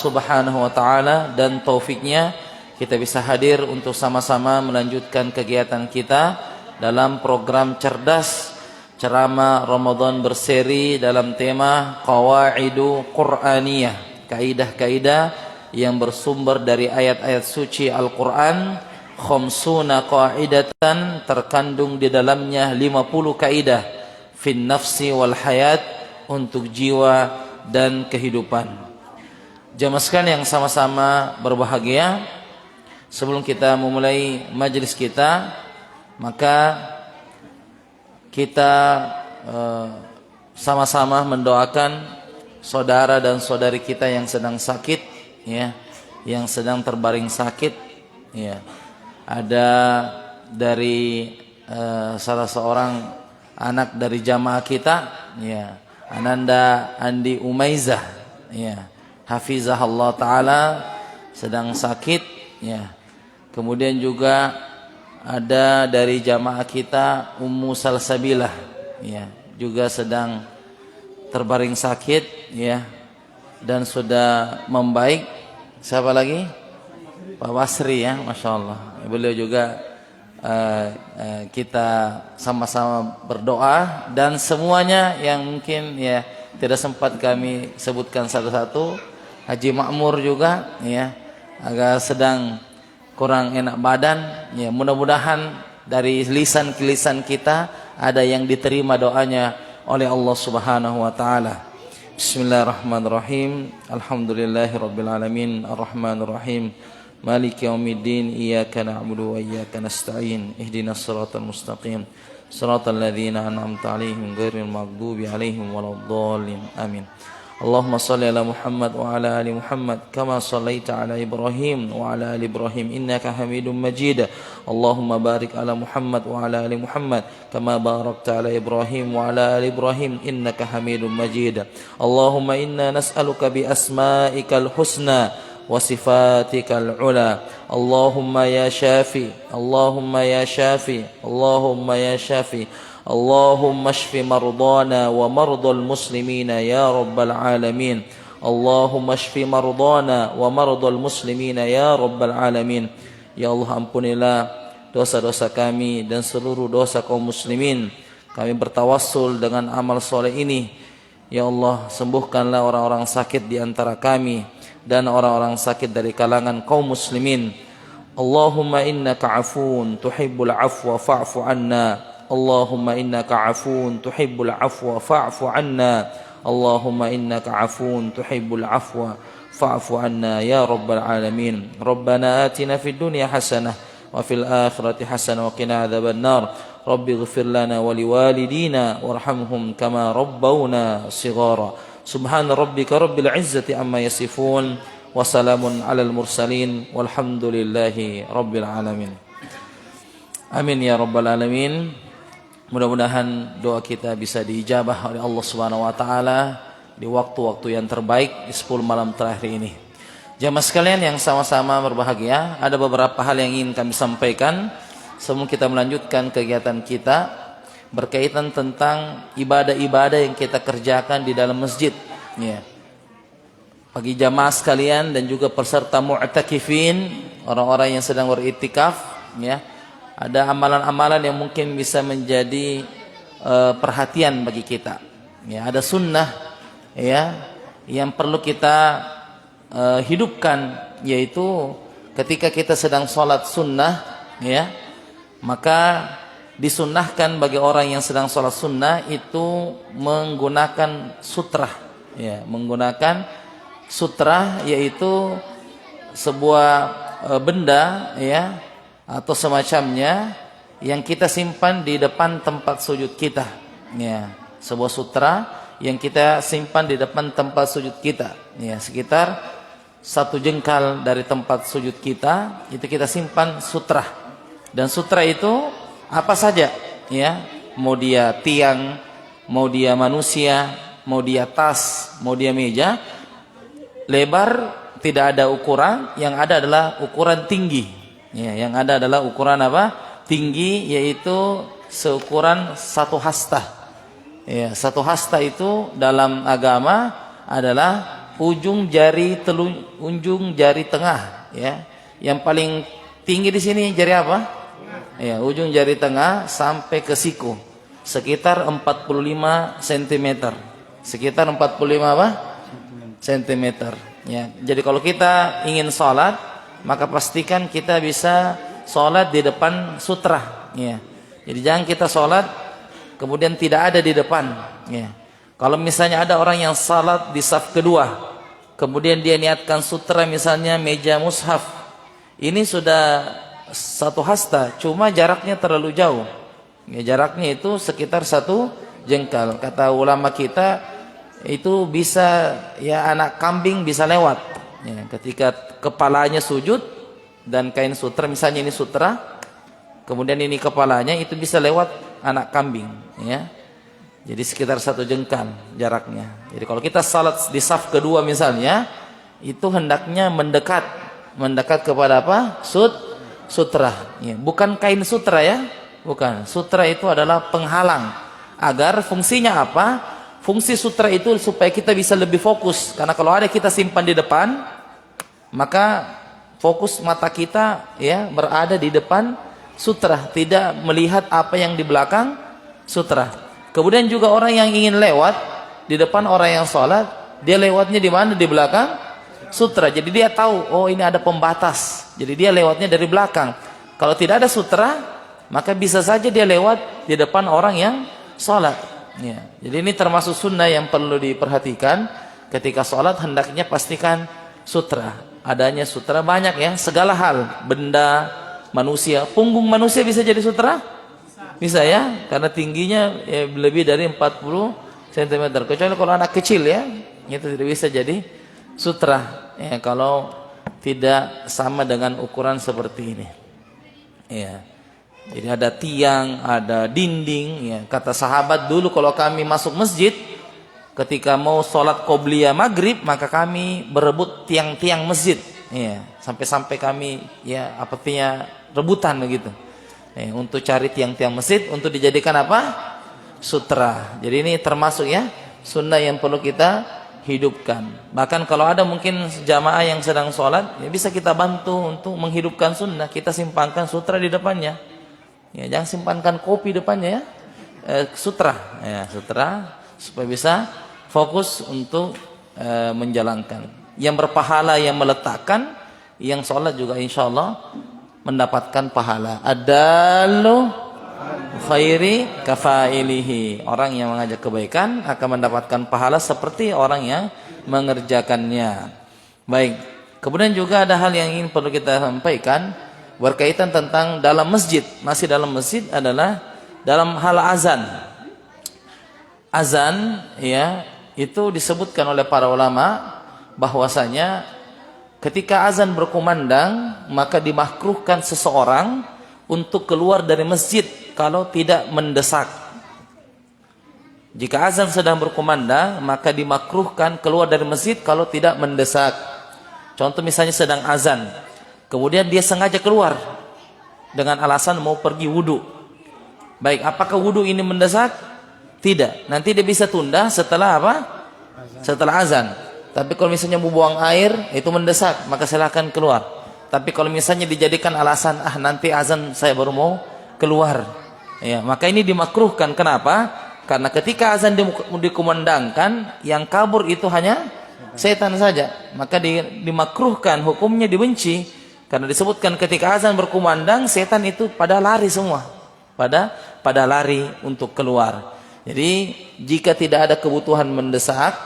Subhanahu wa taala dan taufiknya kita bisa hadir untuk sama-sama melanjutkan kegiatan kita dalam program cerdas ceramah Ramadan berseri dalam tema Qawaidu Qur'aniyah, kaidah-kaidah yang bersumber dari ayat-ayat suci Al-Quran. Khamsuna qaidatan, terkandung di dalamnya 50 kaidah fin nafsi wal hayat, untuk jiwa dan kehidupan. Jamaah sekalian yang sama-sama berbahagia, sebelum kita memulai majelis kita, maka kita sama-sama mendoakan saudara dan saudari kita yang sedang sakit, ya, yang sedang terbaring sakit, ya. Ada dari salah seorang anak dari jamaah kita, ya, Ananda Andi Umaizah, ya, hafizahullah taala, sedang sakit, ya. Kemudian juga ada dari jamaah kita Ummu Salsabilah, ya, juga sedang terbaring sakit, ya, dan sudah membaik. Siapa lagi? Pak Basri, ya, masya Allah. Beliau juga kita sama-sama berdoa, dan semuanya yang mungkin ya tidak sempat kami sebutkan satu-satu. Haji Makmur juga, ya, agak sedang kurang enak badan, ya, mudah-mudahan dari lisan ke lisan kita ada yang diterima doanya oleh Allah Subhanahu wa taala. Bismillahirrahmanirrahim. Alhamdulillahirabbil alamin, arrahmanirrahim, maliki yaumiddin, iyyaka na'budu wa iyyaka nasta'in, ihdinas siratal mustaqim, siratal ladzina an'amta 'alaihim ghairil maghdubi 'alaihim waladdallin. Amin. Allahumma salli ala Muhammad wa ala ali Muhammad kama sallaita ala Ibrahim wa ala ali Ibrahim innaka Hamidum Majid. Allahumma barik ala Muhammad wa ala ali Muhammad kama barakta ala Ibrahim wa ala ali Ibrahim innaka Hamidum Majid. Allahumma inna nas'aluka bi asma'ikal husna wa sifatikal ula. Allahumma ya Syafi, Allahumma ya Syafi, Allahumma ya Syafi. Allahumma shfi mardana wa mardal muslimina ya rabbal alamin. Allahumma shfi mardana wa mardal muslimina ya rabbal alamin. Ya Allah, ampunilah dosa-dosa kami dan seluruh dosa kaum muslimin. Kami bertawassul dengan amal soleh ini. Ya Allah, sembuhkanlah orang-orang sakit di antara kami dan orang-orang sakit dari kalangan kaum muslimin. Allahumma innaka afuun tuhibbul afwa fa'fu anna. Allahumma innaka afuun tuhibbul afwa fa'fu anna. Allahumma innaka afuun tuhibbul afwa fa'fu anna ya rabbal alamin. Rabbana atina fid dunya hasanah wa fil akhirati hasanah wa qina adzaban nar. Rabbi ighfir lana wa liwalidina warhamhum kama rabbawna shighara. Subhana rabbika rabbil izzati amma yasifun wa salamun alal mursalin walhamdulillahi rabbil alamin. Amin ya rabbal alamin. Mudah-mudahan doa kita bisa diijabah oleh Allah Subhanahu wa taala di waktu-waktu yang terbaik di 10 malam terakhir ini. Jamaah sekalian yang sama-sama berbahagia, ada beberapa hal yang ingin kami sampaikan sebelum kita melanjutkan kegiatan kita berkaitan tentang ibadah-ibadah yang kita kerjakan di dalam masjid, ya. Bagi jamaah sekalian dan juga peserta mu'takifin, orang-orang yang sedang beriktikaf, ya. Ada amalan-amalan yang mungkin bisa menjadi perhatian bagi kita. Ya, ada sunnah, ya, yang perlu kita hidupkan, yaitu ketika kita sedang sholat sunnah, ya, maka disunnahkan bagi orang yang sedang sholat sunnah itu menggunakan sutrah, ya, menggunakan sutrah, yaitu sebuah benda, ya, atau semacamnya yang kita simpan di depan tempat sujud kita, ya, sebuah sutra yang kita simpan di depan tempat sujud kita, ya, sekitar 1 jengkal dari tempat sujud kita, itu kita simpan sutra. Dan sutra itu apa saja, ya, mau dia tiang, mau dia manusia, mau dia tas, mau dia meja, lebar tidak ada ukuran, yang ada adalah ukuran tinggi. Ya, yang ada adalah ukuran apa? Tinggi, yaitu seukuran 1 hasta. Ya, 1 hasta itu dalam agama adalah ujung jari tengah, ya. Yang paling tinggi di sini jari apa? Ya, ujung jari tengah sampai ke siku. Sekitar 45 cm. Sekitar 45 apa? cm. Ya. Jadi kalau kita ingin sholat, maka pastikan kita bisa sholat di depan sutra. Ya. Jadi jangan kita sholat kemudian tidak ada di depan. Ya. Kalau misalnya ada orang yang sholat di saf kedua, kemudian dia niatkan sutra misalnya meja mushaf, ini sudah satu hasta, cuma jaraknya terlalu jauh. Ya, jaraknya itu sekitar 1 jengkal. Kata ulama kita itu bisa, ya anak kambing bisa lewat. Ya, ketika kepalanya sujud dan kain sutra, misalnya ini sutra, kemudian ini kepalanya, itu bisa lewat anak kambing. Ya. Jadi sekitar 1 jengkal jaraknya. Jadi kalau kita salat di saf kedua misalnya, itu hendaknya mendekat kepada apa? Sutra. Ya, bukan kain sutra ya, bukan. Sutra itu adalah penghalang. Agar fungsinya apa? Fungsi sutra itu supaya kita bisa lebih fokus. Karena kalau ada kita simpan di depan, maka fokus mata kita ya berada di depan sutra, tidak melihat apa yang di belakang sutra. Kemudian juga orang yang ingin lewat di depan orang yang sholat, dia lewatnya di mana? Di belakang sutra. Jadi dia tahu, oh ini ada pembatas. Jadi dia lewatnya dari belakang. Kalau tidak ada sutra, maka bisa saja dia lewat di depan orang yang sholat. Ya. Jadi ini termasuk sunnah yang perlu diperhatikan. Ketika sholat hendaknya pastikan sutra. Adanya sutra banyak ya, segala hal, benda, manusia. Punggung manusia bisa jadi sutra? Bisa ya, karena tingginya ya, lebih dari 40 cm. Kecuali kalau anak kecil ya, itu tidak bisa jadi sutra. Ya, kalau tidak sama dengan ukuran seperti ini. Ya. Jadi ada tiang, ada dinding. Ya. Kata sahabat dulu kalau kami masuk masjid, ketika mau sholat qobliyah maghrib, maka kami berebut tiang-tiang masjid. Ya. Sampai-sampai kami ya artinya rebutan begitu. Untuk cari tiang-tiang masjid untuk dijadikan apa? Sutra. Jadi ini termasuk ya sunnah yang perlu kita hidupkan. Bahkan kalau ada mungkin jamaah yang sedang sholat, ya bisa kita bantu untuk menghidupkan sunnah. Kita simpankan sutra di depannya. Ya, jangan simpankan kopi depannya ya. Sutra, ya sutra supaya bisa fokus untuk menjalankan. Yang berpahala yang meletakkan, yang sholat juga insya Allah mendapatkan pahala. Adalu khairi kafailihi. Orang yang mengajak kebaikan akan mendapatkan pahala seperti orang yang mengerjakannya. Baik. Kemudian juga ada hal yang ingin perlu kita sampaikan berkaitan tentang dalam masjid. Masih dalam masjid adalah dalam hal azan. Azan ya, itu disebutkan oleh para ulama bahwasanya ketika azan berkumandang, maka dimakruhkan seseorang untuk keluar dari masjid kalau tidak mendesak. Jika azan sedang berkumandang, maka dimakruhkan keluar dari masjid kalau tidak mendesak. Contoh misalnya sedang azan, kemudian dia sengaja keluar dengan alasan mau pergi wudu. Baik, apakah wudu ini mendesak? Tidak. Nanti dia bisa tunda setelah apa? Setelah azan. Tapi kalau misalnya mau buang air, itu mendesak, maka silakan keluar. Tapi kalau misalnya dijadikan alasan, nanti azan saya baru mau keluar. Ya, maka ini dimakruhkan. Kenapa? Karena ketika azan dikumandangkan, yang kabur itu hanya setan saja. Maka dimakruhkan, hukumnya dibenci. Karena disebutkan ketika azan berkumandang, setan itu pada lari semua. Pada lari untuk keluar. Jadi, jika tidak ada kebutuhan mendesak,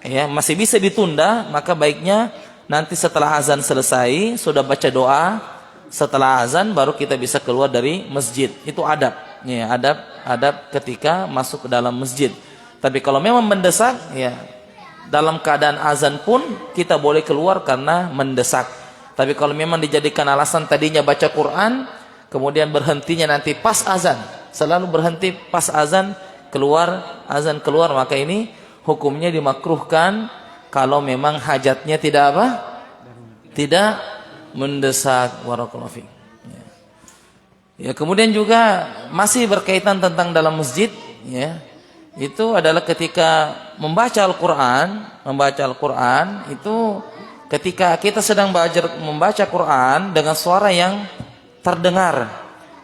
ya masih bisa ditunda, maka baiknya nanti setelah azan selesai sudah baca doa, setelah azan baru kita bisa keluar dari masjid. Itu adab ya, adab ketika masuk ke dalam masjid. Tapi kalau memang mendesak ya, dalam keadaan azan pun kita boleh keluar karena mendesak. Tapi kalau memang dijadikan alasan tadinya baca Quran, kemudian berhentinya nanti pas azan, selalu berhenti pas azan keluar, maka ini hukumnya dimakruhkan kalau memang hajatnya tidak apa? Tidak mendesak. Barakallahu fiik. Ya, kemudian juga masih berkaitan tentang dalam masjid ya. itu adalah ketika membaca Al-Quran itu ketika kita sedang membaca Quran dengan suara yang terdengar.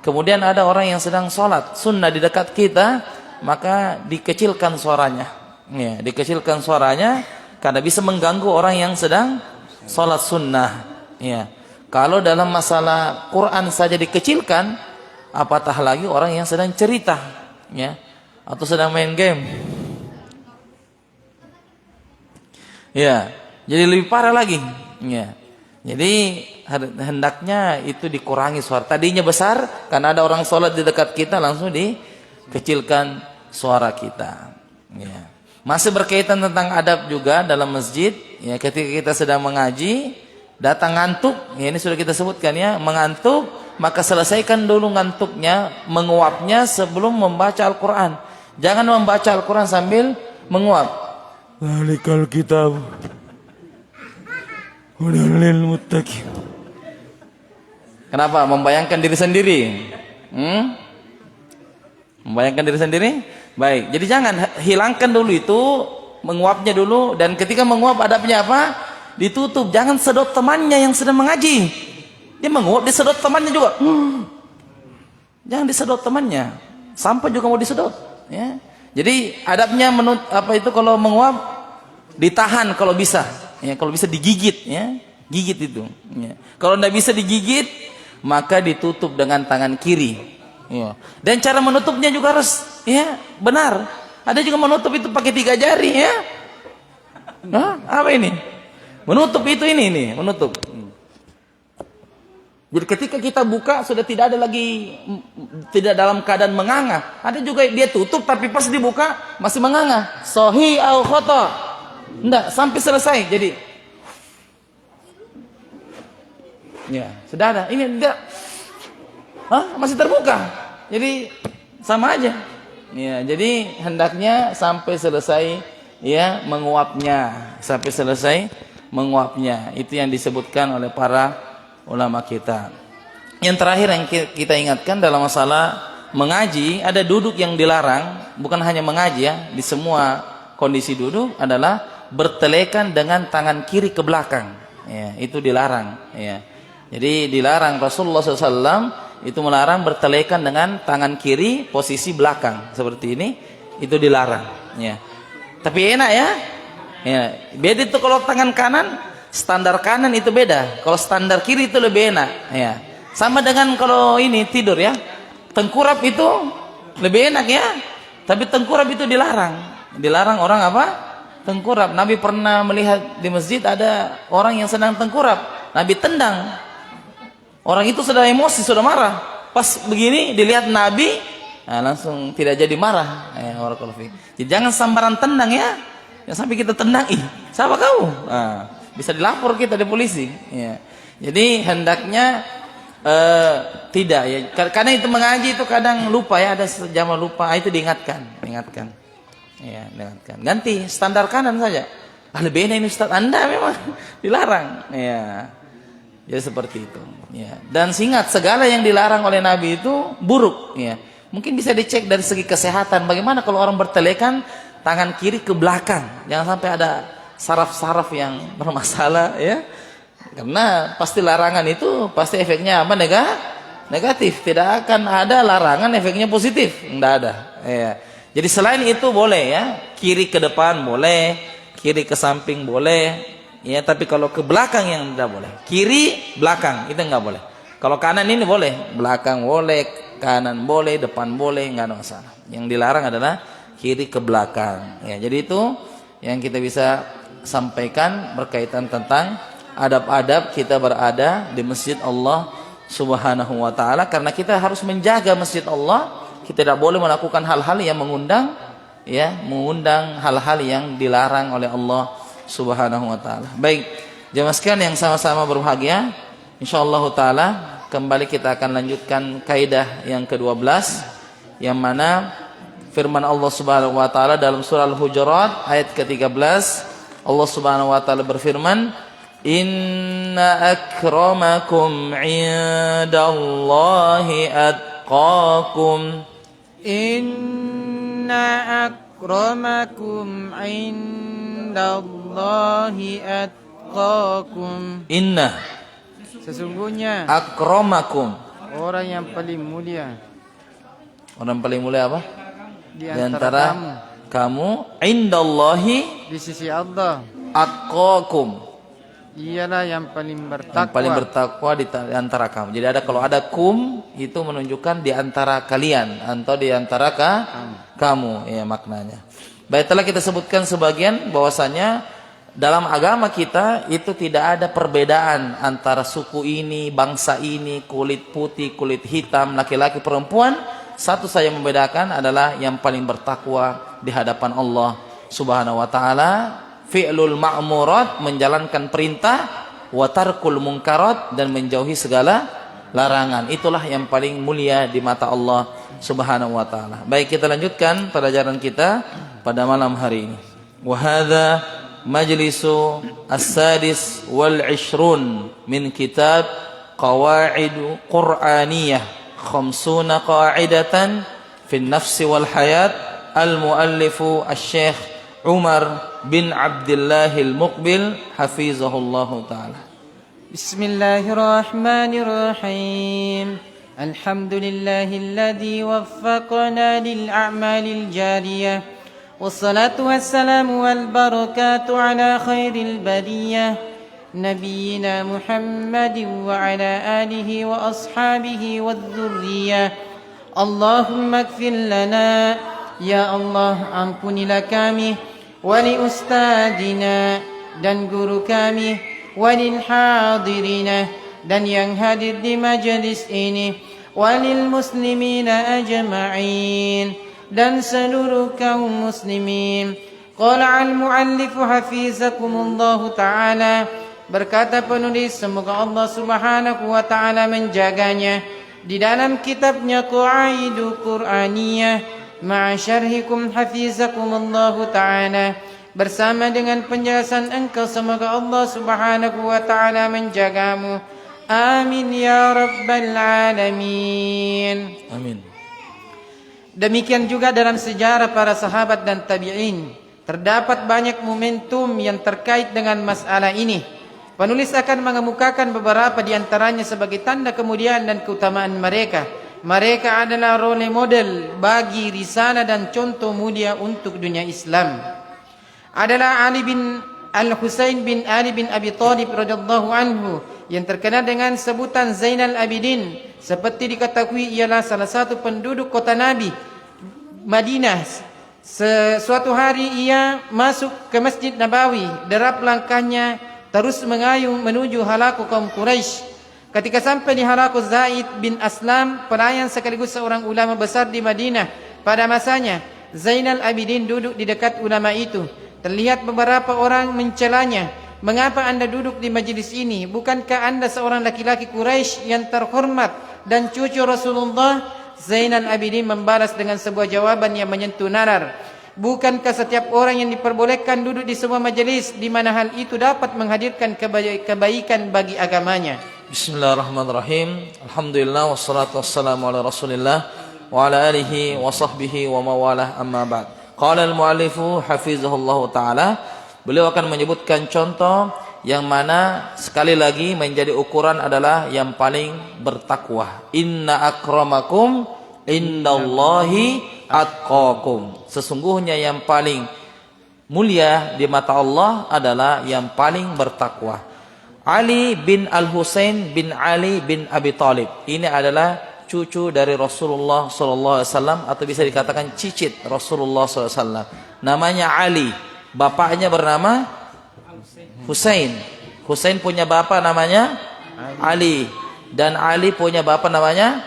Kemudian ada orang yang sedang sholat sunnah di dekat kita, maka dikecilkan suaranya. Ya, dikecilkan suaranya karena bisa mengganggu orang yang sedang sholat sunnah. Ya. Kalau dalam masalah Quran saja dikecilkan, apatah lagi orang yang sedang cerita, ya, atau sedang main game. Ya, jadi lebih parah lagi. Ya. Jadi hendaknya itu dikurangi suara. Tadinya besar karena ada orang sholat di dekat kita, langsung dikecilkan suara kita. Ya. Masih berkaitan tentang adab juga dalam masjid. Ya, ketika kita sedang mengaji, datang ngantuk, ya ini sudah kita sebutkan ya, mengantuk, maka selesaikan dulu ngantuknya, menguapnya sebelum membaca Al-Quran. Jangan membaca Al-Quran sambil menguap. Zalikal kitab hudal lil muttaqin. Kenapa? Membayangkan diri sendiri. Membayangkan diri sendiri? Baik. Jadi jangan, hilangkan dulu itu, menguapnya dulu, dan ketika menguap adabnya apa? Ditutup. Jangan sedot temannya yang sedang mengaji. Dia menguap, disedot temannya juga. Jangan disedot temannya. Sampai juga mau disedot. Ya. Jadi adabnya kalau menguap ditahan kalau bisa. Ya, kalau bisa digigit, ya. Gigit itu. Ya. Kalau tidak bisa digigit, maka ditutup dengan tangan kiri. Ya. Dan cara menutupnya juga harus ya benar. Ada juga menutup itu pakai 3 jari ya. Apa ini? Menutup itu ini nih, menutup. Jadi ketika kita buka sudah tidak ada lagi, tidak dalam keadaan menganga. Ada juga dia tutup tapi pas dibuka masih menganga. Sahih au khata. Enggak, sampai selesai. Jadi ya, sudah ada. Ini enggak. Masih terbuka. Jadi sama aja. Ya, jadi hendaknya sampai selesai ya menguapnya, sampai selesai menguapnya. Itu yang disebutkan oleh para ulama kita. Yang terakhir yang kita ingatkan dalam masalah mengaji, ada duduk yang dilarang, bukan hanya mengaji ya, di semua kondisi duduk adalah bertelekan dengan tangan kiri ke belakang. Ya, itu dilarang. Ya. Jadi dilarang, Rasulullah SAW itu melarang bertelekan dengan tangan kiri posisi belakang seperti ini, itu dilarang. Ya. Tapi enak ya. Ya. Beda itu kalau tangan kanan, standar kanan itu beda. Kalau standar kiri itu lebih enak. Ya. Sama dengan kalau ini tidur ya, tengkurap itu lebih enak ya. Tapi tengkurap itu dilarang. Dilarang orang apa? Tengkurap. Nabi pernah melihat di masjid ada orang yang sedang tengkurap. Nabi tendang. Orang itu sudah emosi, sudah marah. Pas begini dilihat Nabi, langsung tidak jadi marah. Jadi jangan sambaran tendang ya. Yang sampai kita tendang, siapa kamu? Bisa dilapor kita di polisi. Ya. Jadi hendaknya tidak ya. Karena itu mengaji itu kadang lupa ya, ada sejama lupa. Itu diingatkan. Ya, diingatkan. Ganti standar kanan saja. Lebih enak ini Ustaz, Anda memang dilarang. Ya. Jadi seperti itu. Ya. Dan ingat, segala yang dilarang oleh Nabi itu buruk. Ya. Mungkin bisa dicek dari segi kesehatan. Bagaimana kalau orang bertelekan tangan kiri ke belakang? Jangan sampai ada saraf-saraf yang bermasalah. Ya. Karena pasti larangan itu pasti efeknya apa? Negatif. Tidak akan ada larangan efeknya positif. Tidak ada. Ya. Jadi selain itu boleh ya. Kiri ke depan boleh. Kiri ke samping boleh. Ya, tapi kalau ke belakang yang tidak boleh. Kiri, belakang, itu enggak boleh. Kalau kanan ini boleh, belakang boleh, kanan boleh, depan boleh, enggak ada masalah. Yang dilarang adalah kiri ke belakang. Ya, jadi itu yang kita bisa sampaikan berkaitan tentang adab-adab kita berada di masjid Allah Subhanahu wa taala, karena kita harus menjaga masjid Allah. Kita tidak boleh melakukan hal-hal yang mengundang hal-hal yang dilarang oleh Allah Subhanahu wa taala. Baik, jemaah sekalian yang sama-sama berbahagia, insyaallah taala kembali kita akan lanjutkan kaidah yang ke-12 yang mana firman Allah Subhanahu wa taala dalam surah Al-Hujurat ayat ke-13. Allah Subhanahu wa taala berfirman, "Inna akramakum 'indallahi atqakum." Inna akramakum indallahi atqakum. Inna Sesungguhnya akramakum, orang yang paling mulia. orang paling mulia apa? Di Di antara kamu indallahi di sisi Allah atqakum, ialah yang paling yang paling bertakwa di antara kamu. Jadi kalau ada kum itu menunjukkan di antara kalian atau di antara kamu, ya maknanya. Baik, telah kita sebutkan sebagian bahwasanya dalam agama kita itu tidak ada perbedaan antara suku ini, bangsa ini, kulit putih, kulit hitam, laki-laki, perempuan. Satu saja membedakan adalah yang paling bertakwa di hadapan Allah Subhanahu wa taala, fi'lul ma'murat, menjalankan perintah, wa tarkul munkarat, dan menjauhi segala larangan. Itulah yang paling mulia di mata Allah Subhanahu wa taala. Baik, kita lanjutkan pelajaran kita pada malam hari ini. Wa hadza majlisu as-sadis wal 'ishrun min kitab Qawaid Qur'aniyah 50 qa'idatan fi an-nafs wal hayat, al-muallifu asy-syekh Umar bin Abdullah al-Muqbil hafizahullahu ta'ala. Bismillahirrahmanirrahim. Alhamdulillahilladzi waffaqana lil a'malil jariyah. Wassalatu wassalamu wal barakatu ala khairil bariyah. نبينا محمد وعلى آله وأصحابه والذرية. اللهم اغفر لنا يا الله, ampunilah kami, wali ustadina dan guru kami, walil hadirina dan yang hadir di majlis ini, walil muslimina ajma'in dan seluruh kaum muslimin. Qala al-muallifu hafizakumullahu ta'ala, berkata penulis, semoga Allah Subhanahu wa taala menjaganya, di dalam kitabnya Qawaidu Qur'aniyah ma'a syarhikum hafizakumullahu ta'ala, bersama dengan penjelasan engkau, semoga Allah Subhanahu wa taala menjagamu. Amin ya rabbal alamin. Amin. Demikian juga dalam sejarah para sahabat dan tabi'in terdapat banyak momentum yang terkait dengan masalah ini. Penulis akan mengemukakan beberapa di antaranya sebagai tanda kemuliaan dan keutamaan mereka. Mereka adalah role model bagi risalah dan contoh mulia untuk dunia Islam. Adalah Ali bin Al-Husain bin Ali bin Abi Thalib radhiyallahu anhu, yang terkenal dengan sebutan Zainal Abidin. Seperti diketahui, ialah salah satu penduduk kota Nabi, Madinah. Suatu hari ia masuk ke Masjid Nabawi, derap langkahnya terus mengayun menuju halaku kaum Quraisy. Ketika sampai di halaku Zaid bin Aslam, pelayan sekaligus seorang ulama besar di Madinah pada masanya, Zainal Abidin duduk di dekat ulama itu. Terlihat beberapa orang mencelanya. Mengapa anda duduk di majlis ini? Bukankah anda seorang laki-laki Quraisy yang terhormat dan cucu Rasulullah? Zainal Abidin membalas dengan sebuah jawaban yang menyentuh nalar. Bukankah setiap orang yang diperbolehkan duduk di sebuah majelis di mana hal itu dapat menghadirkan kebaikan bagi agamanya? Bismillahirrahmanirrahim. Alhamdulillah wassalatu wassalamu ala Rasulillah wa ala alihi wa sahbihi wa mawalah, amma ba'd. Qala al-muallifu hafizahullahu taala, beliau akan menyebutkan contoh yang mana sekali lagi menjadi ukuran adalah yang paling bertakwa. Inna akramakum indallahi atqakum. Sesungguhnya yang paling mulia di mata Allah adalah yang paling bertakwa. Ali bin Al-Husain bin Ali bin Abi Thalib, ini adalah cucu dari Rasulullah sallallahu alaihi wasallam, atau bisa dikatakan cicit Rasulullah sallallahu alaihi wasallam. Namanya Ali, bapaknya bernama Husain. Husain punya bapak namanya Ali, dan Ali punya bapak namanya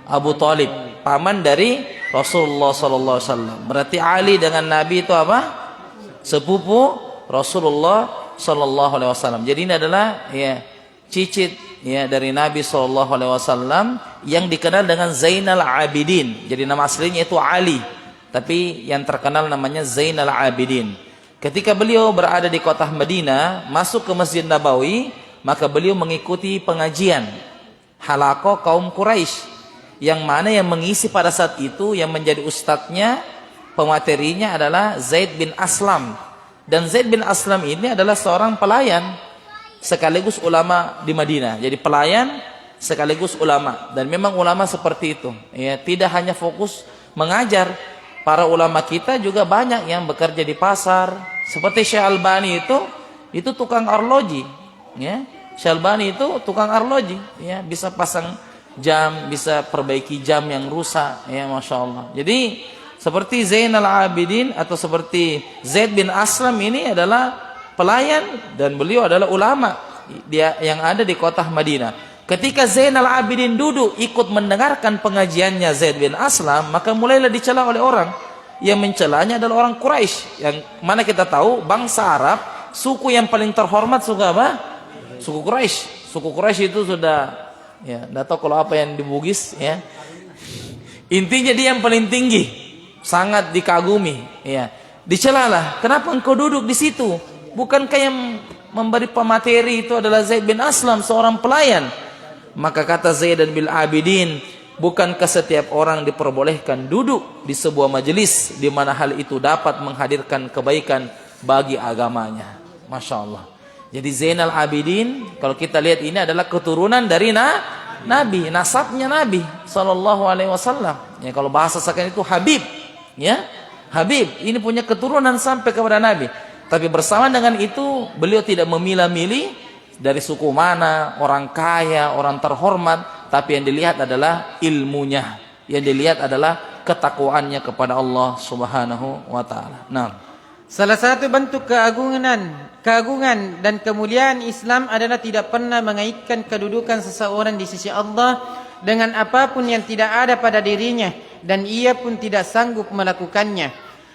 Abu Thalib, paman dari Rasulullah sallallahu alaihi wasallam. Berarti Ali dengan Nabi itu apa? Sepupu Rasulullah sallallahu alaihi wasallam. Jadi ini adalah cicit dari Nabi sallallahu alaihi wasallam yang dikenal dengan Zainal Abidin. Jadi nama aslinya itu Ali, tapi yang terkenal namanya Zainal Abidin. Ketika beliau berada di kota Madinah, masuk ke Masjid Nabawi, maka beliau mengikuti pengajian halaqah kaum Quraisy, yang mana yang mengisi pada saat itu yang menjadi ustadznya Pematerinya adalah Zaid bin Aslam. Dan Zaid bin Aslam ini adalah seorang pelayan sekaligus ulama di Madinah. Jadi pelayan sekaligus ulama. Dan memang ulama seperti itu. Ya, tidak hanya fokus mengajar. Para ulama kita juga banyak yang bekerja di pasar. Seperti Syekh Albani itu tukang arloji. Ya, Syekh Albani itu tukang arloji. Ya, bisa pasang jam, bisa perbaiki jam yang rusak. Ya, Masya Allah. Jadi seperti Zainal Abidin atau seperti Zaid bin Aslam ini adalah pelayan dan beliau adalah ulama dia yang ada di kota Madinah. Ketika Zainal Abidin duduk ikut mendengarkan pengajiannya Zaid bin Aslam, maka mulailah dicela oleh orang. Yang mencelanya adalah orang Quraisy, yang mana kita tahu bangsa Arab, suku yang paling terhormat suku apa? Suku Quraisy. Suku Quraisy itu sudah, ya, enggak tahu kalau apa yang di Bugis, ya. Intinya dia yang paling tinggi. Sangat dikagumi, ya. Dicelalah, kenapa engkau duduk di situ? Bukankah yang memberi pemateri itu adalah Zaid bin Aslam, seorang pelayan? Maka kata Zaid bin Abidin, bukankah setiap orang diperbolehkan duduk di sebuah majelis di mana hal itu dapat menghadirkan kebaikan bagi agamanya? Masya Allah. Jadi Zainal Abidin, kalau kita lihat ini adalah keturunan dari Nabi, nasabnya Nabi Sallallahu Alaihi Wasallam. Ya, kalau bahasa sekarang itu Habib. Ya, Habib ini punya keturunan sampai kepada Nabi. Tapi bersamaan dengan itu beliau tidak memilah-milih dari suku mana, orang kaya, orang terhormat, tapi yang dilihat adalah ilmunya, yang dilihat adalah ketakwaannya kepada Allah Subhanahu wa taala. Nah, salah satu bentuk keagungan dan kemuliaan Islam adalah tidak pernah mengaitkan kedudukan seseorang di sisi Allah dengan apapun yang tidak ada pada dirinya, dan ia pun tidak sanggup melakukannya.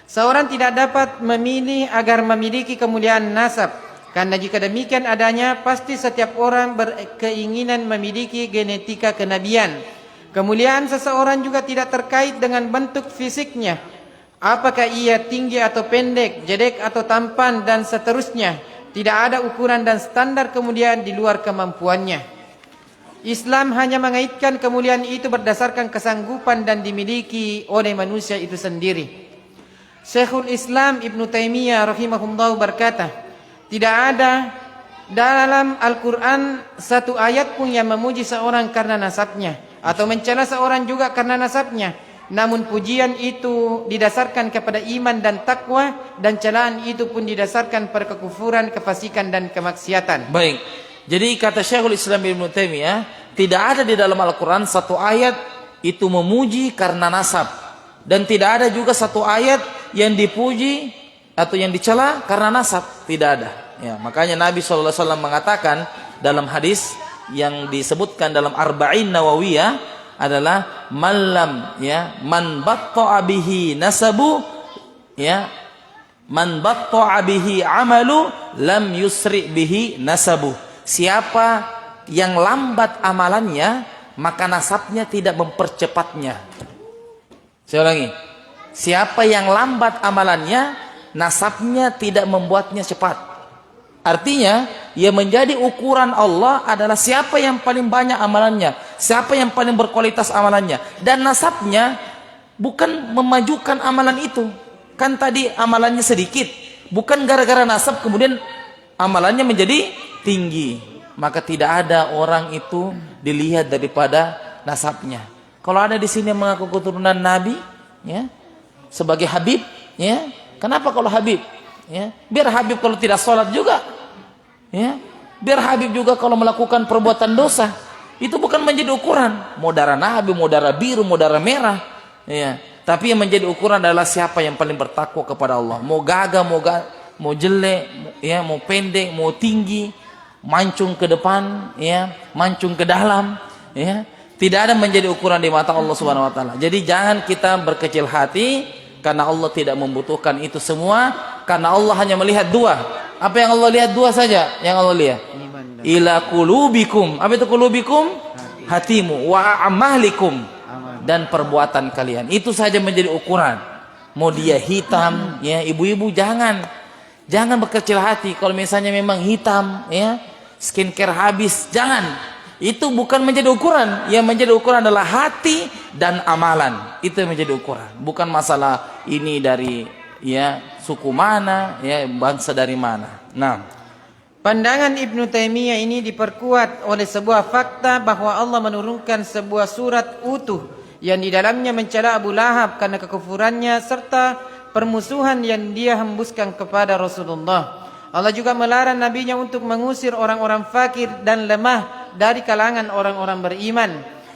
Seorang tidak dapat memilih agar memiliki kemuliaan nasab, karena jika demikian adanya, pasti setiap orang berkeinginan memiliki genetika kenabian. Kemuliaan seseorang juga tidak terkait dengan bentuk fisiknya, apakah ia tinggi atau pendek, jedek atau tampan, dan seterusnya. Tidak ada ukuran dan standar kemuliaan di luar kemampuannya. Islam hanya mengaitkan kemuliaan itu berdasarkan kesanggupan dan dimiliki oleh manusia itu sendiri. Syekhul Islam Ibn Taimiyah rahimahullah berkata, tidak ada dalam Al-Quran satu ayat pun yang memuji seorang karena nasabnya, atau mencela seorang juga karena nasabnya. Namun pujian itu didasarkan kepada iman dan takwa, dan celaan itu pun didasarkan pada kekufuran, kefasikan, dan kemaksiatan. Baik. Jadi kata Syekhul Islam Ibn Taimiyah, tidak ada di dalam Al-Quran satu ayat itu memuji karena nasab, dan tidak ada juga satu ayat yang dipuji atau yang dicela karena nasab. Tidak ada. Ya, makanya Nabi SAW mengatakan dalam hadis yang disebutkan dalam Arba'in Nawawiyah adalah malam, ya, man batta'a bihi nasabu, ya, man batta'a bihi amalu lam yusri bihi nasabu. Siapa yang lambat amalannya, maka nasabnya tidak mempercepatnya. Saya ulangi. Siapa yang lambat amalannya, nasabnya tidak membuatnya cepat. Artinya, yang menjadi ukuran Allah adalah siapa yang paling banyak amalannya, siapa yang paling berkualitas amalannya. Dan nasabnya bukan memajukan amalan itu. Kan tadi amalannya sedikit. Bukan gara-gara nasab kemudian amalannya menjadi tinggi. Maka tidak ada orang itu dilihat daripada nasabnya. Kalau ada di sini yang mengaku keturunan Nabi, ya, sebagai Habib, ya, kenapa kalau Habib? Ya, biar Habib kalau tidak sholat juga, ya, biar Habib juga kalau melakukan perbuatan dosa. Itu bukan menjadi ukuran. Mau darah Nabi, mau darah biru, mau darah merah, ya. Tapi yang menjadi ukuran adalah siapa yang paling bertakwa kepada Allah. Mau gagah, mau jelek, ya, mau pendek, mau tinggi, mancung ke depan, ya, mancung ke dalam, ya. Tidak ada menjadi ukuran di mata Allah Subhanahu wa taala. Jadi jangan kita berkecil hati karena Allah tidak membutuhkan itu semua, karena Allah hanya melihat dua. Apa yang Allah lihat? Dua saja yang Allah lihat. Ila qulubikum. Apa itu qulubikum? Hatimu, wa a'malikum, dan perbuatan kalian. Itu saja menjadi ukuran. Mau dia hitam, ya, ibu-ibu jangan berkecil hati kalau misalnya memang hitam, ya, skincare habis, jangan. Itu bukan menjadi ukuran. Yang menjadi ukuran adalah hati dan amalan. Itu yang menjadi ukuran. Bukan masalah ini dari suku mana, bangsa dari mana. Nah, pandangan Ibnu Taimiyah ini diperkuat oleh sebuah fakta bahwa Allah menurunkan sebuah surat utuh yang di dalamnya mencela Abu Lahab karena kekufurannya serta permusuhan yang dia hembuskan kepada Rasulullah. Allah juga melarang nabinya untuk mengusir orang-orang fakir dan lemah dari kalangan orang-orang beriman.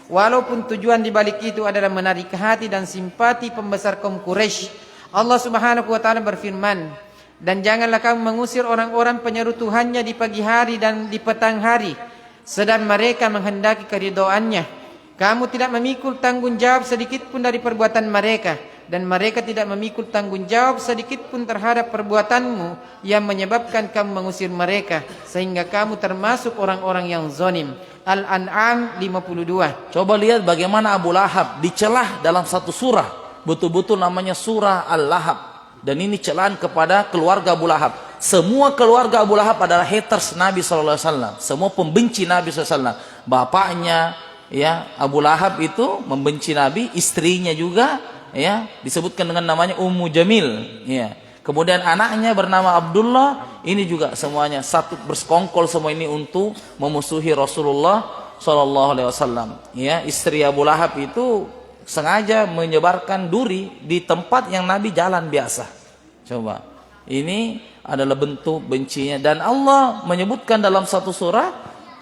Walaupun tujuan dibalik itu adalah menarik hati dan simpati pembesar kaum Quraisy. Allah Subhanahu wa taala berfirman, "Dan janganlah kamu mengusir orang-orang penyeru Tuhannya di pagi hari dan di petang hari, sedang mereka menghendaki keridhoannya. Kamu tidak memikul tanggung jawab sedikit pun dari perbuatan mereka, dan mereka tidak memikul tanggung jawab sedikit pun terhadap perbuatanmu yang menyebabkan kamu mengusir mereka, sehingga kamu termasuk orang-orang yang zalim." Al-An'am 52. Coba lihat bagaimana Abu Lahab dicelah dalam satu surah. Betul-betul namanya surah Al-Lahab. Dan ini celaan kepada keluarga Abu Lahab. Semua keluarga Abu Lahab adalah haters Nabi SAW. Semua pembenci Nabi SAW. Bapaknya Abu Lahab itu membenci Nabi, istrinya juga disebutkan dengan namanya Ummu Jamil. Kemudian anaknya bernama Abdullah, ini juga semuanya satu bersekongkol semua ini untuk memusuhi Rasulullah SAW. Istri Abu Lahab itu sengaja menyebarkan duri di tempat yang Nabi jalan biasa. Coba, ini adalah bentuk bencinya, dan Allah menyebutkan dalam satu surah,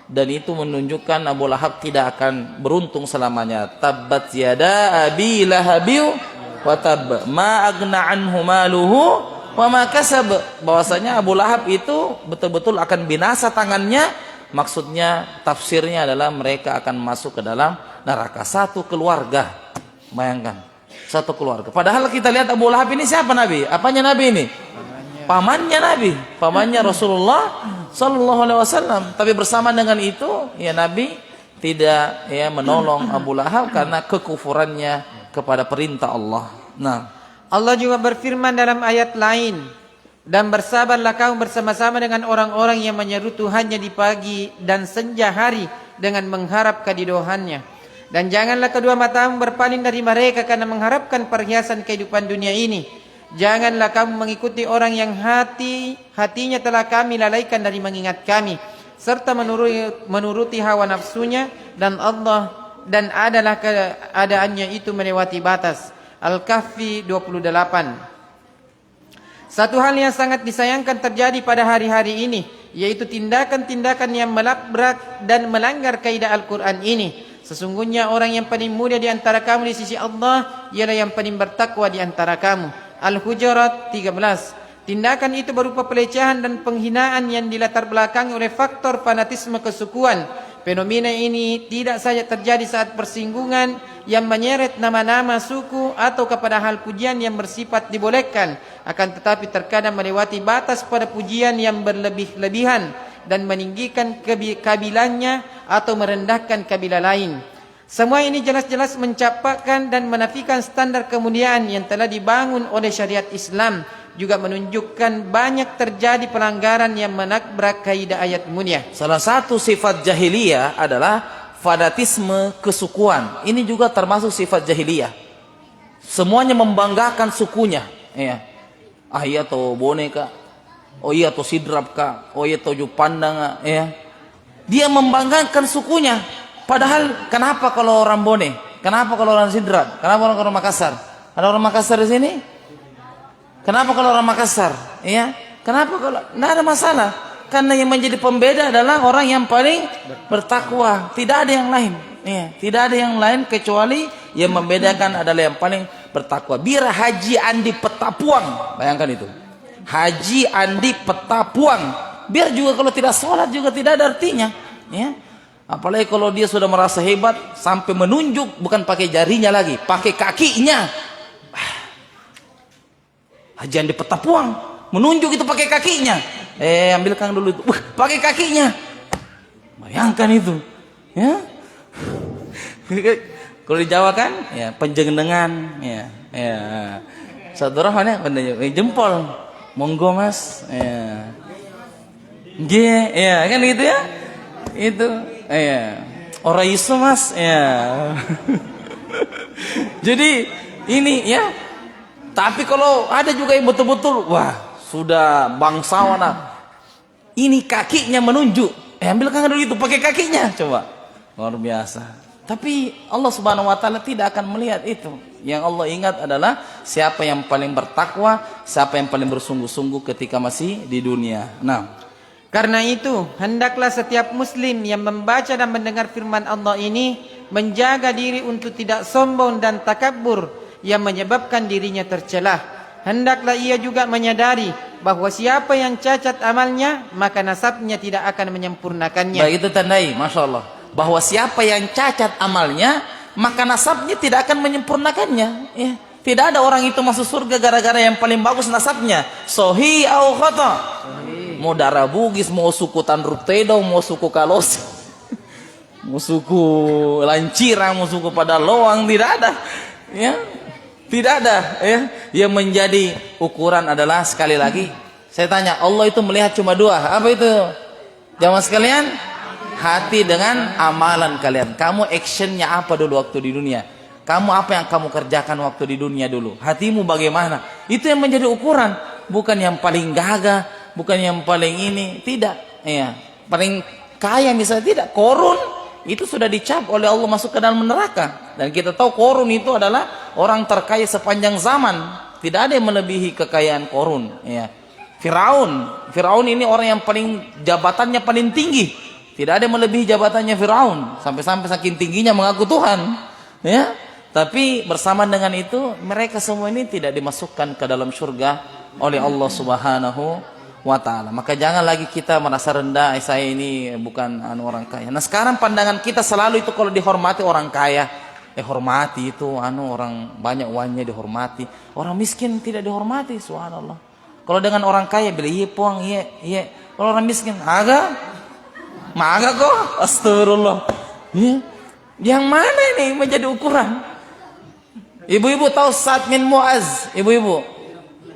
dan itu menunjukkan Abu Lahab tidak akan beruntung selamanya. Tabbat yada abi lahabiu wa tab, ma agna anhu maluhu wa ma kasab. Bahwasanya Abu Lahab itu betul-betul akan binasa tangannya. Maksudnya, tafsirnya adalah mereka akan masuk ke dalam neraka. Satu keluarga, bayangkan, satu keluarga. Padahal kita lihat Abu Lahab ini siapa Nabi? Apanya Nabi ini? Pamannya Nabi, pamannya Rasulullah Sallallahu Alaihi Wasallam. Tapi bersama dengan itu, Nabi tidak menolong Abu Lahab karena kekufurannya kepada perintah Allah. Nah, Allah juga berfirman dalam ayat lain, "Dan bersabarlah kamu bersama-sama dengan orang-orang yang menyeru Tuhannya di pagi dan senja hari dengan mengharap keridhoannya. Dan janganlah kedua matamu berpaling dari mereka karena mengharapkan perhiasan kehidupan dunia ini. Janganlah kamu mengikuti orang yang hatinya telah kami lalaikan dari mengingat kami, serta menuruti hawa nafsunya, dan adalah keadaannya itu melewati batas." Al-Kahfi 28. Satu hal yang sangat disayangkan terjadi pada hari-hari ini, yaitu tindakan-tindakan yang melabrak dan melanggar kaidah Al-Quran ini. Sesungguhnya orang yang paling mulia di antara kamu di sisi Allah ialah yang paling bertakwa di antara kamu. Al-Hujurat 13. Tindakan itu berupa pelecehan dan penghinaan yang dilatar belakangi oleh faktor fanatisme kesukuan. Fenomena ini tidak saja terjadi saat persinggungan yang menyeret nama-nama suku atau kepada hal pujian yang bersifat dibolehkan, akan tetapi terkadang melewati batas pada pujian yang berlebih-lebihan dan meninggikan kabilahnya atau merendahkan kabilah lain. Semua ini jelas-jelas mencapakan dan menafikan standar kemuliaan yang telah dibangun oleh syariat Islam, juga menunjukkan banyak terjadi pelanggaran yang menabrak kaidah ayat mulia. Salah satu sifat jahiliyah adalah fanatisme kesukuan. Ini juga termasuk sifat jahiliyah. Semuanya membanggakan sukunya. Ah iya to boneka, oh iya to sidrap ka, oh iya to jupandang. Dia membanggakan sukunya. Padahal kenapa kalau orang Bone? Kenapa kalau orang Sidrap? Kenapa kalau orang Makassar? Ada orang Makassar di sini? Kenapa kalau orang Makassar? Kenapa kalau? Tidak ada masalah. Karena yang menjadi pembeda adalah orang yang paling bertakwa. Tidak ada yang lain. Tidak ada yang lain kecuali yang membedakan adalah yang paling bertakwa. Biar Haji Andi Petapuang, bayangkan itu. Haji Andi Petapuang. Biar juga kalau tidak sholat juga tidak ada artinya. Apalagi kalau dia sudah merasa hebat sampai menunjuk, bukan pakai jarinya lagi, pakai kakinya. Haji Andi Petapuang menunjuk itu pakai kakinya. Ambilkan dulu itu. Pakai kakinya. Bayangkan itu. Kalau di Jawa kan, penjenengan, saudara mana jempol. Monggo Mas. Kan gitu ya. Itu. Ora iso Mas. Jadi ini ya. Tapi kalau ada juga yang betul-betul, wah sudah bangsawan. Ini kakinya menunjuk. Ambilkan dulu itu pakai kakinya, coba. Luar biasa. Tapi Allah Subhanahu wa taala tidak akan melihat itu. Yang Allah ingat adalah siapa yang paling bertakwa, siapa yang paling bersungguh-sungguh ketika masih di dunia. Nah, karena itu, hendaklah setiap muslim yang membaca dan mendengar firman Allah ini menjaga diri untuk tidak sombong dan takabur yang menyebabkan dirinya tercelah. Hendaklah ia juga menyadari bahwa siapa yang cacat amalnya, maka nasabnya tidak akan menyempurnakannya. Baik, itu tandai, Masya Allah, bahwa siapa yang cacat amalnya, maka nasabnya tidak akan menyempurnakannya. Ya. Tidak ada orang itu masuk surga gara-gara yang paling bagus nasabnya. Sohi au khata. Mau darah Bugis, mau suku Tandruk Tedo, mau suku Kalos, mau suku Lancirang, mau suku Padaloang, tidak ada. Ya. Tidak ada, ya. Yang menjadi ukuran adalah, sekali lagi saya tanya, Allah itu melihat cuma dua. Apa itu? Jamaah sekalian, hati dengan amalan kalian. Kamu actionnya apa dulu waktu di dunia? Kamu apa yang kamu kerjakan waktu di dunia dulu? Hatimu bagaimana? Itu yang menjadi ukuran. Bukan yang paling gagah, bukan yang paling ini, tidak. Ya, paling kaya misalnya, tidak. Korun itu sudah dicap oleh Allah masuk ke dalam neraka. Dan kita tahu Korun itu adalah orang terkaya sepanjang zaman. Tidak ada yang melebihi kekayaan Korun. Ya. Firaun ini orang yang paling jabatannya paling tinggi. Tidak ada yang melebihi jabatannya Firaun. Sampai-sampai saking tingginya mengaku Tuhan. Ya. Tapi bersama dengan itu, mereka semua ini tidak dimasukkan ke dalam surga oleh Allah Subhanahu wa ta'ala. Maka jangan lagi kita merasa rendah, saya ini bukan orang kaya. Nah, sekarang pandangan kita selalu itu kalau dihormati orang kaya, hormati itu orang banyak uangnya dihormati. Orang miskin tidak dihormati, subhanallah. Kalau dengan orang kaya bila iya puang, iya. Kalau orang miskin, maga kok, astagfirullah. Ya. Yang mana ini menjadi ukuran? Ibu-ibu tahu Sa'ad bin Mu'az? Ibu-ibu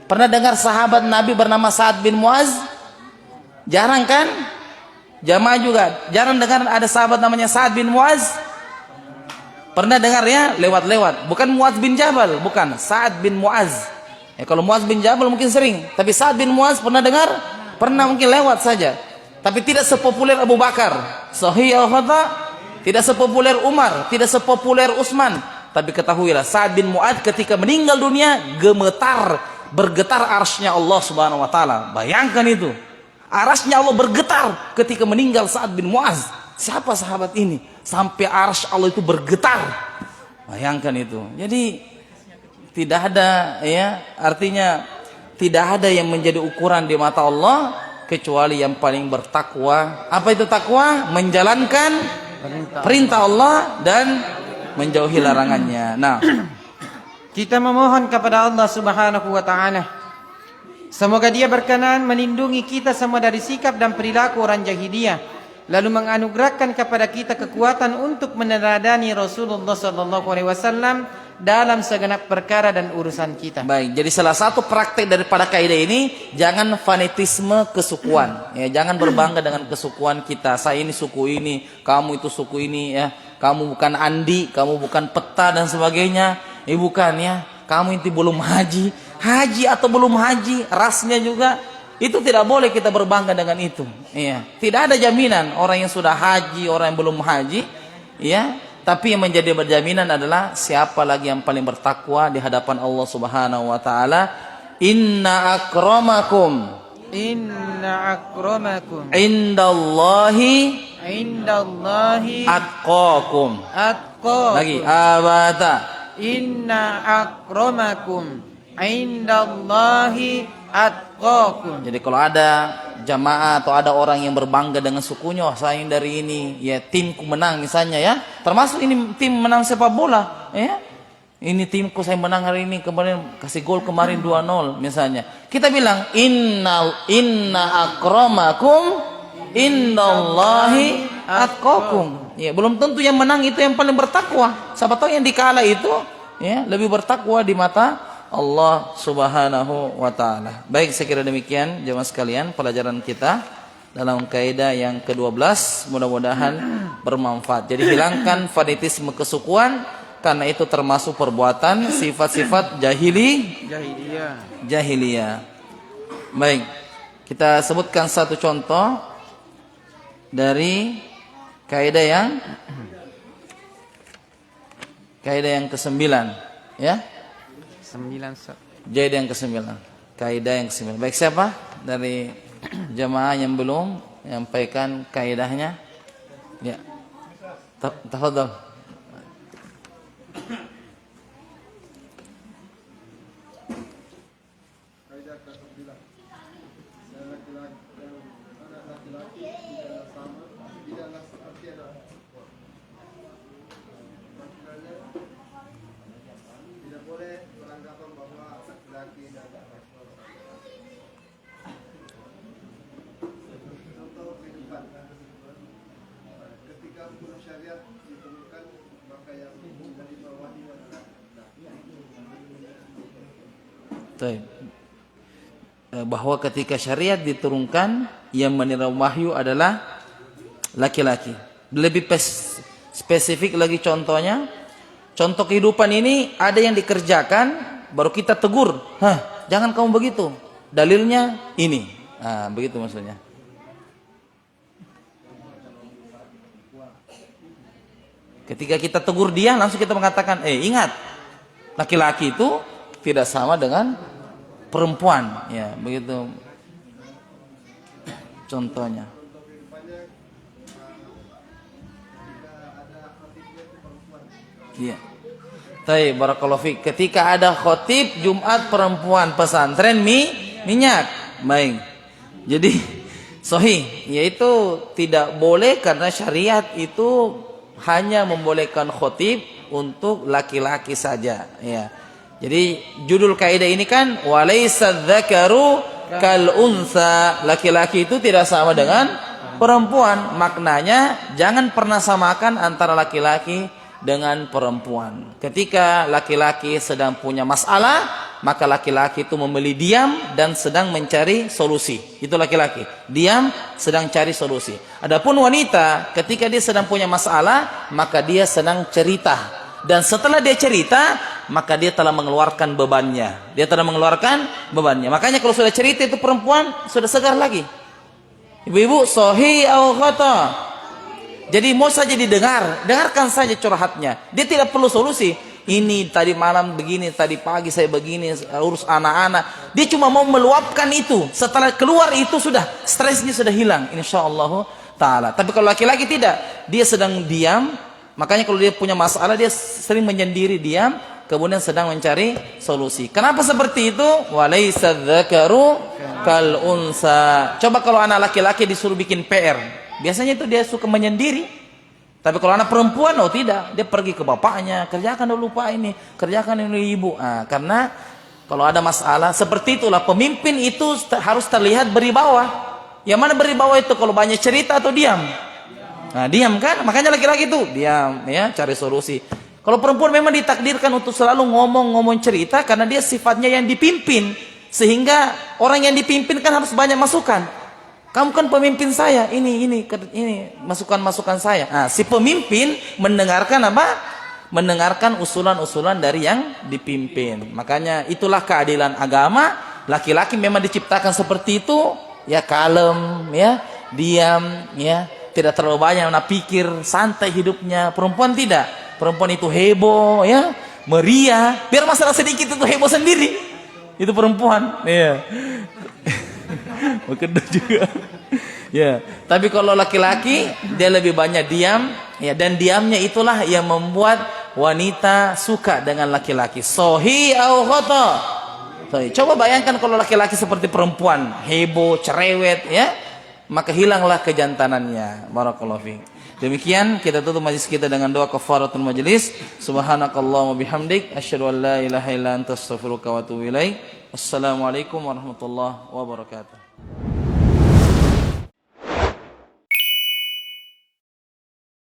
pernah dengar sahabat Nabi bernama Sa'ad bin Mu'az? Jarang kan? Jamaah juga jarang dengar ada sahabat namanya Sa'ad bin Mu'az. Pernah dengar ya? Lewat-lewat. Bukan Mu'az bin Jabal, bukan. Sa'ad bin Mu'az. Kalau Mu'az bin Jabal mungkin sering, tapi Sa'ad bin Mu'az pernah dengar? Pernah, mungkin lewat saja. Tapi tidak sepopuler Abu Bakar. Sahih al-Khata, tidak sepopuler Umar, tidak sepopuler Utsman. Tapi ketahuilah, Sa'ad bin Mu'az ketika meninggal dunia bergetar arsy-Nya Allah Subhanahu wa taala. Bayangkan itu. Arsy-Nya Allah bergetar ketika meninggal Sa'ad bin Mu'az. Siapa sahabat ini? Sampai arsy Allah itu bergetar. Bayangkan itu. Jadi tidak ada, ya, artinya tidak ada yang menjadi ukuran di mata Allah kecuali yang paling bertakwa. Apa itu takwa? Menjalankan perintah Allah dan menjauhi larangannya. Nah, kita memohon kepada Allah Subhanahu wa taala, semoga Dia berkenan melindungi kita semua dari sikap dan perilaku orang jahiliyah, lalu menganugerahkan kepada kita kekuatan untuk meneladani Rasulullah sallallahu alaihi wasallam dalam segenap perkara dan urusan kita. Baik, jadi salah satu praktek daripada kaidah ini, jangan fanatisme kesukuan. Ya, jangan berbangga dengan kesukuan kita. Saya ini suku ini, kamu itu suku ini, ya. Kamu bukan Andi, kamu bukan Peta dan sebagainya. Bukan, ya. Kamu itu belum haji atau belum haji, rasnya juga. Itu tidak boleh kita berbangga dengan itu. Ya. Tidak ada jaminan orang yang sudah haji, orang yang belum haji, ya. Tapi yang menjadi berjaminan adalah siapa lagi yang paling bertakwa di hadapan Allah Subhanahu wa taala. Inna akramakum indallahi atqakum. Lagi abata. Inna akramakum indallahi atqakum. Jadi kalau ada jamaah atau ada orang yang berbangga dengan sukunya, saya dari ini, ya timku menang misalnya, ya, termasuk ini tim menang sepak bola, ya, ini timku saya menang hari ini, kemarin kasih gol kemarin 2-0 misalnya, kita bilang inna akramakum indallahi atqakum. Ya, belum tentu yang menang itu yang paling bertakwa. Siapa tahu yang dikalah itu, ya, lebih bertakwa di mata Allah Subhanahu wa taala. Baik, saya kira demikian jemaah sekalian pelajaran kita dalam kaidah yang ke-12, mudah-mudahan bermanfaat. Jadi hilangkan fanatisme kesukuan karena itu termasuk perbuatan sifat-sifat jahiliyah. Baik, kita sebutkan satu contoh dari kaidah yang ke-9, ya. 9. Kaidah yang ke-9. Kaidah yang ke-9. Baik, siapa dari jemaah yang belum menyampaikan kaidahnya? Ya. Tafadhol. Bahwa ketika syariat diturunkan, yang menerima wahyu adalah laki-laki. Lebih spesifik lagi contohnya, contoh kehidupan ini ada yang dikerjakan, baru kita tegur, jangan kamu begitu, dalilnya ini. Begitu maksudnya. Ketika kita tegur dia, langsung kita mengatakan, ingat, laki-laki itu tidak sama dengan perempuan, ya, begitu contohnya. Iya. Baik, barakallahu fiik. Ketika ada khotib Jumat perempuan pesantren minyak. Baik. Jadi sahih, yaitu tidak boleh karena syariat itu hanya membolehkan khotib untuk laki-laki saja, ya. Jadi judul kaidah ini kan walaysa dzakaru kal unsa, laki-laki itu tidak sama dengan perempuan. Maknanya jangan pernah samakan antara laki-laki dengan perempuan. Ketika laki-laki sedang punya masalah, maka laki-laki itu memilih diam dan sedang mencari solusi. Itu laki-laki, diam sedang cari solusi. Adapun wanita, ketika dia sedang punya masalah, maka dia sedang cerita. Dan setelah dia cerita, maka dia telah mengeluarkan bebannya. Makanya kalau sudah cerita itu perempuan sudah segar lagi. Ibu-ibu, sahih atau khata. Jadi mau saja dengarkan saja curhatnya. Dia tidak perlu solusi. Ini tadi malam begini, tadi pagi saya begini, urus anak-anak. Dia cuma mau meluapkan itu. Setelah keluar itu sudah, stresnya sudah hilang, insyaallah taala. Tapi kalau laki-laki tidak, dia sedang diam. Makanya kalau dia punya masalah, dia sering menyendiri, diam, kemudian sedang mencari solusi. Kenapa seperti itu? Walaysa dzakaru kal unsa. Coba kalau anak laki-laki disuruh bikin PR, biasanya itu dia suka menyendiri. Tapi kalau anak perempuan, tidak, dia pergi ke bapaknya, kerjakan dulu pak ini, kerjakan dulu ibu. Karena kalau ada masalah seperti itulah, pemimpin itu harus terlihat beribawa. Yang mana beribawa itu? Kalau banyak cerita atau diam? Diam kan, makanya laki-laki itu diam, ya, cari solusi. Kalau perempuan memang ditakdirkan untuk selalu ngomong cerita, karena dia sifatnya yang dipimpin, sehingga orang yang dipimpin kan harus banyak masukan. Kamu kan pemimpin saya, ini masukan saya. Si pemimpin mendengarkan apa? Mendengarkan usulan-usulan dari yang dipimpin. Makanya itulah keadilan agama. Laki-laki memang diciptakan seperti itu, ya, kalem, ya, diam, ya. Tidak terlalu banyak pikir, santai hidupnya. Perempuan tidak. Perempuan itu heboh, ya, meriah. Biar masalah sedikit itu heboh sendiri. Itu perempuan. Iya. Bekerja juga. Ya. Tapi kalau laki-laki, dia lebih banyak diam, ya, dan diamnya itulah yang membuat wanita suka dengan laki-laki. Sahih atau khata? Coba bayangkan kalau laki-laki seperti perempuan, heboh, cerewet, ya. Maka hilanglah kejantanannya. Barakallahu fiik. Demikian kita tutup majlis kita dengan doa kafaratul majlis. Subhanakallahumma bihamdik asyhadu an la ilaha illa anta astaghfiruka wa atubu ilaik. Assalamualaikum warahmatullahi wabarakatuh.